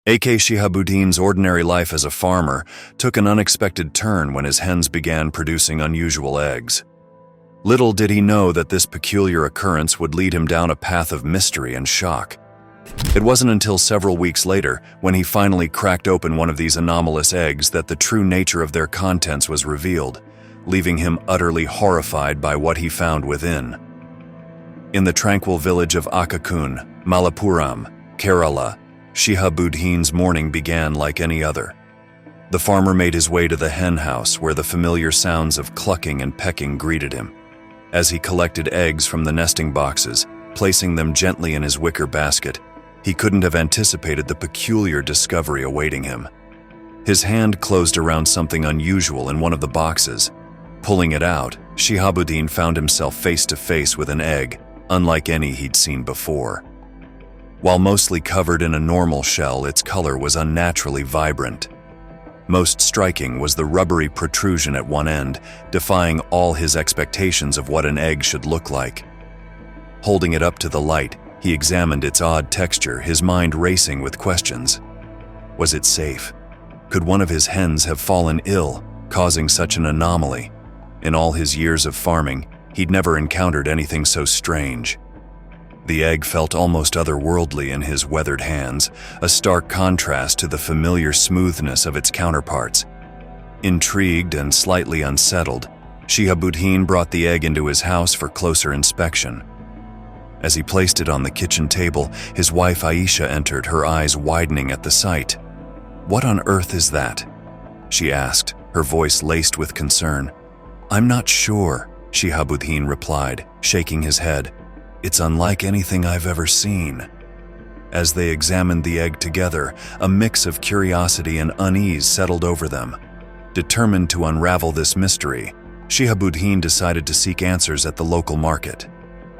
A.K. Shihabuddin's ordinary life as a farmer took an unexpected turn when his hens began producing unusual eggs. Little did he know that this peculiar occurrence would lead him down a path of mystery and shock. It wasn't until several weeks later, when he finally cracked open one of these anomalous eggs, that the true nature of their contents was revealed, leaving him utterly horrified by what he found within. In the tranquil village of Akakun, Malappuram, Kerala, Shihabuddin's morning began like any other. The farmer made his way to the hen house, where the familiar sounds of clucking and pecking greeted him. As he collected eggs from the nesting boxes, placing them gently in his wicker basket, he couldn't have anticipated the peculiar discovery awaiting him. His hand closed around something unusual in one of the boxes. Pulling it out, Shihabuddin found himself face to face with an egg, unlike any he'd seen before. While mostly covered in a normal shell, its color was unnaturally vibrant. Most striking was the rubbery protrusion at one end, defying all his expectations of what an egg should look like. Holding it up to the light, he examined its odd texture, his mind racing with questions. Was it safe? Could one of his hens have fallen ill, causing such an anomaly? In all his years of farming, he'd never encountered anything so strange. The egg felt almost otherworldly in his weathered hands, a stark contrast to the familiar smoothness of its counterparts. Intrigued and slightly unsettled, Shihabuddin brought the egg into his house for closer inspection. As he placed it on the kitchen table, his wife Aisha entered, her eyes widening at the sight. "What on earth is that?" she asked, her voice laced with concern. "I'm not sure," Shihabuddin replied, shaking his head. "It's unlike anything I've ever seen." As they examined the egg together, a mix of curiosity and unease settled over them. Determined to unravel this mystery, Shihabuddin decided to seek answers at the local market.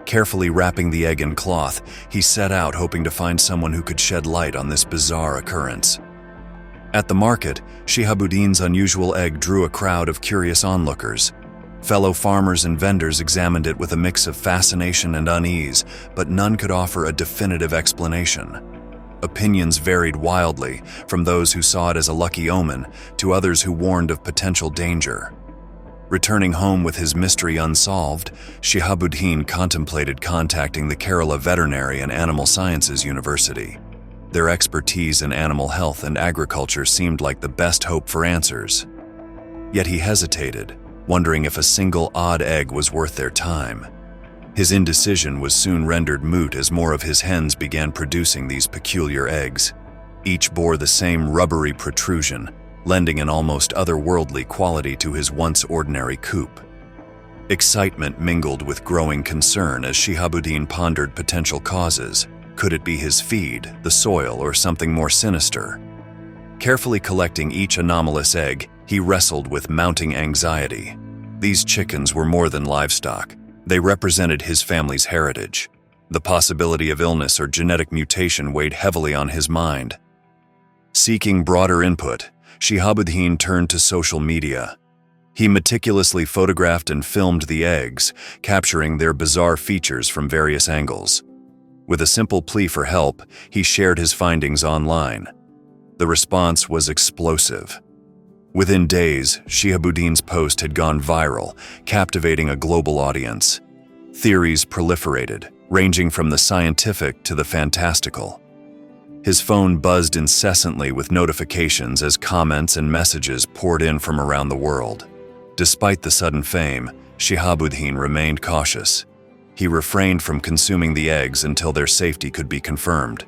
Carefully wrapping the egg in cloth, he set out, hoping to find someone who could shed light on this bizarre occurrence. At the market, Shihabuddin's unusual egg drew a crowd of curious onlookers. Fellow farmers and vendors examined it with a mix of fascination and unease, but none could offer a definitive explanation. Opinions varied wildly, from those who saw it as a lucky omen to others who warned of potential danger. Returning home with his mystery unsolved, Shihabuddin contemplated contacting the Kerala Veterinary and Animal Sciences University. Their expertise in animal health and agriculture seemed like the best hope for answers. Yet he hesitated, wondering if a single odd egg was worth their time. His indecision was soon rendered moot as more of his hens began producing these peculiar eggs. Each bore the same rubbery protrusion, lending an almost otherworldly quality to his once ordinary coop. Excitement mingled with growing concern as Shihabuddin pondered potential causes. Could it be his feed, the soil, or something more sinister? Carefully collecting each anomalous egg, he wrestled with mounting anxiety. These chickens were more than livestock. They represented his family's heritage. The possibility of illness or genetic mutation weighed heavily on his mind. Seeking broader input, Shihabuddin turned to social media. He meticulously photographed and filmed the eggs, capturing their bizarre features from various angles. With a simple plea for help, he shared his findings online. The response was explosive. Within days, Shihabuddin's post had gone viral, captivating a global audience. Theories proliferated, ranging from the scientific to the fantastical. His phone buzzed incessantly with notifications as comments and messages poured in from around the world. Despite the sudden fame, Shihabuddin remained cautious. He refrained from consuming the eggs until their safety could be confirmed.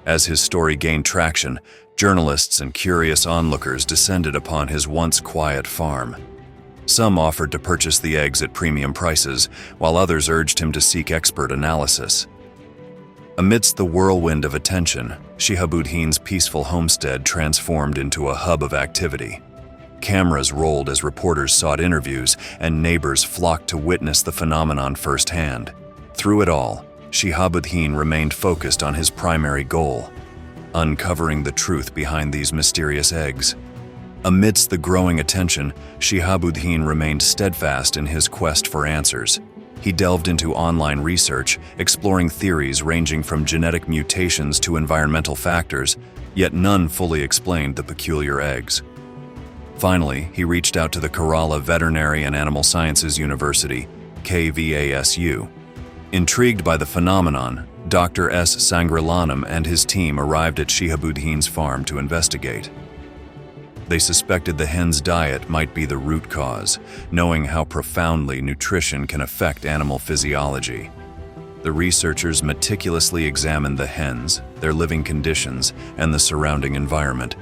As his story gained traction, journalists and curious onlookers descended upon his once quiet farm. Some offered to purchase the eggs at premium prices, while others urged him to seek expert analysis. Amidst the whirlwind of attention, Shihabuddin's peaceful homestead transformed into a hub of activity. Cameras rolled as reporters sought interviews, and neighbors flocked to witness the phenomenon firsthand. Through it all, Shihabuddin remained focused on his primary goal: uncovering the truth behind these mysterious eggs. Amidst the growing attention, Shihabuddin remained steadfast in his quest for answers. He delved into online research, exploring theories ranging from genetic mutations to environmental factors, yet none fully explained the peculiar eggs. Finally, he reached out to the Kerala Veterinary and Animal Sciences University, KVASU. Intrigued by the phenomenon, Dr. S. Sangrilanam and his team arrived at Shihabuddin's farm to investigate. They suspected the hen's diet might be the root cause, knowing how profoundly nutrition can affect animal physiology. The researchers meticulously examined the hens, their living conditions, and the surrounding environment.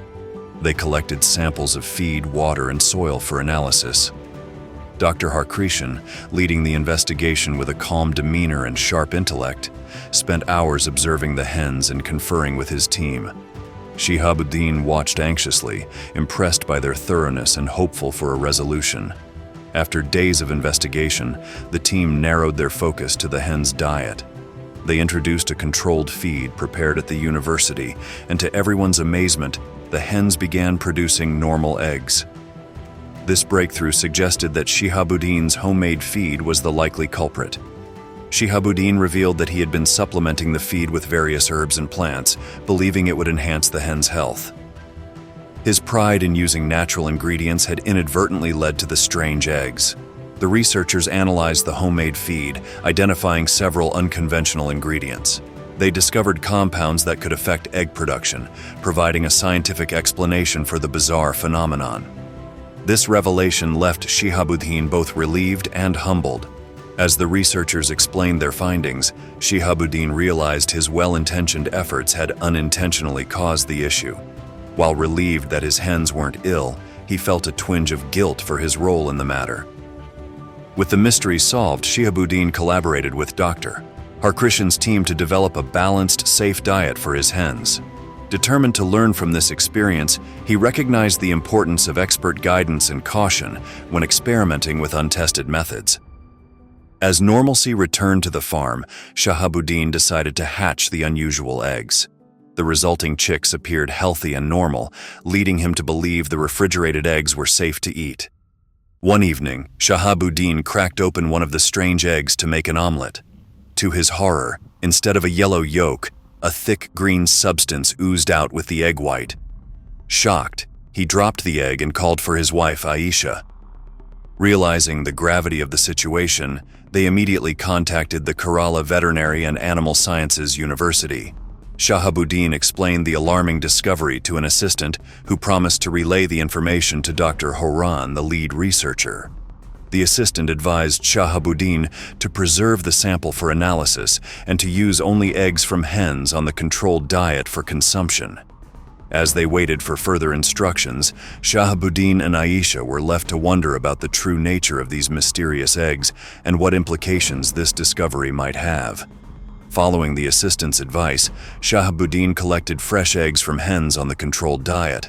They collected samples of feed, water, and soil for analysis. Dr. Harkrishan, leading the investigation with a calm demeanor and sharp intellect, spent hours observing the hens and conferring with his team. Shihabuddin watched anxiously, impressed by their thoroughness and hopeful for a resolution. After days of investigation, the team narrowed their focus to the hen's diet. They introduced a controlled feed prepared at the university, and to everyone's amazement, the hens began producing normal eggs. This breakthrough suggested that Shihabuddin's homemade feed was the likely culprit. Shihabuddin revealed that he had been supplementing the feed with various herbs and plants, believing it would enhance the hen's health. His pride in using natural ingredients had inadvertently led to the strange eggs. The researchers analyzed the homemade feed, identifying several unconventional ingredients. They discovered compounds that could affect egg production, providing a scientific explanation for the bizarre phenomenon. This revelation left Shihabuddin both relieved and humbled. As the researchers explained their findings, Shihabuddin realized his well-intentioned efforts had unintentionally caused the issue. While relieved that his hens weren't ill, he felt a twinge of guilt for his role in the matter. With the mystery solved, Shihabuddin collaborated with Dr. Harkrishan's team to develop a balanced, safe diet for his hens. Determined to learn from this experience, he recognized the importance of expert guidance and caution when experimenting with untested methods. As normalcy returned to the farm, Shihabuddin decided to hatch the unusual eggs. The resulting chicks appeared healthy and normal, leading him to believe the refrigerated eggs were safe to eat. One evening, Shihabuddin cracked open one of the strange eggs to make an omelet. To his horror, instead of a yellow yolk, a thick green substance oozed out with the egg white. Shocked, he dropped the egg and called for his wife, Aisha. Realizing the gravity of the situation, they immediately contacted the Kerala Veterinary and Animal Sciences University. Shihabuddin explained the alarming discovery to an assistant who promised to relay the information to Dr. Horan, the lead researcher. The assistant advised Shihabuddin to preserve the sample for analysis and to use only eggs from hens on the controlled diet for consumption. As they waited for further instructions, Shihabuddin and Aisha were left to wonder about the true nature of these mysterious eggs and what implications this discovery might have. Following the assistant's advice, Shihabuddin collected fresh eggs from hens on the controlled diet.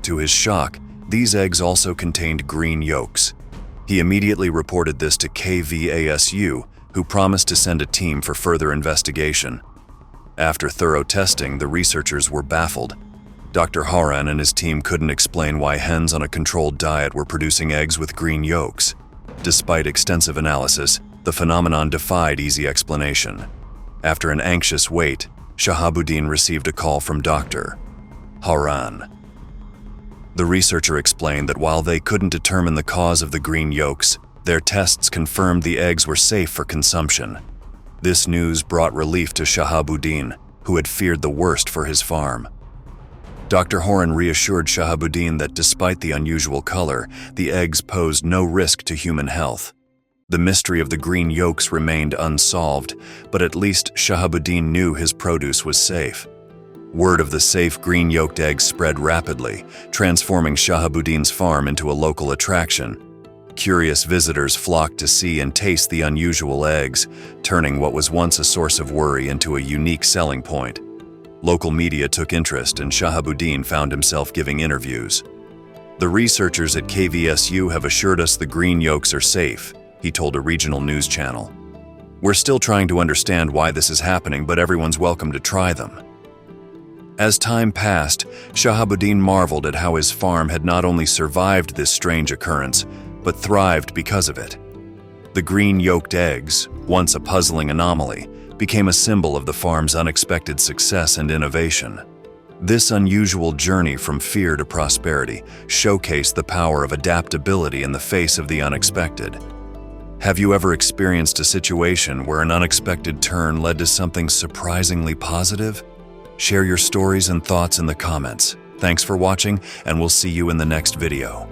To his shock, these eggs also contained green yolks. He immediately reported this to KVASU, who promised to send a team for further investigation. After thorough testing, the researchers were baffled. Dr. Horan and his team couldn't explain why hens on a controlled diet were producing eggs with green yolks. Despite extensive analysis, the phenomenon defied easy explanation. After an anxious wait, Shihabuddin received a call from Dr. Horan. The researcher explained that while they couldn't determine the cause of the green yolks, their tests confirmed the eggs were safe for consumption. This news brought relief to Shihabuddin, who had feared the worst for his farm. Dr. Horan reassured Shihabuddin that despite the unusual color, the eggs posed no risk to human health. The mystery of the green yolks remained unsolved, but at least Shihabuddin knew his produce was safe. Word of the safe green-yolked eggs spread rapidly, transforming Shihabuddin's farm into a local attraction. Curious visitors flocked to see and taste the unusual eggs, turning what was once a source of worry into a unique selling point. Local media took interest, and Shihabuddin found himself giving interviews. "The researchers at KVSU have assured us the green yolks are safe," he told a regional news channel. "We're still trying to understand why this is happening, but everyone's welcome to try them." As time passed, Shihabuddin marveled at how his farm had not only survived this strange occurrence, but thrived because of it. The green yolked eggs, once a puzzling anomaly, became a symbol of the farm's unexpected success and innovation. This unusual journey from fear to prosperity showcased the power of adaptability in the face of the unexpected. Have you ever experienced a situation where an unexpected turn led to something surprisingly positive? Share your stories and thoughts in the comments. Thanks for watching, and we'll see you in the next video.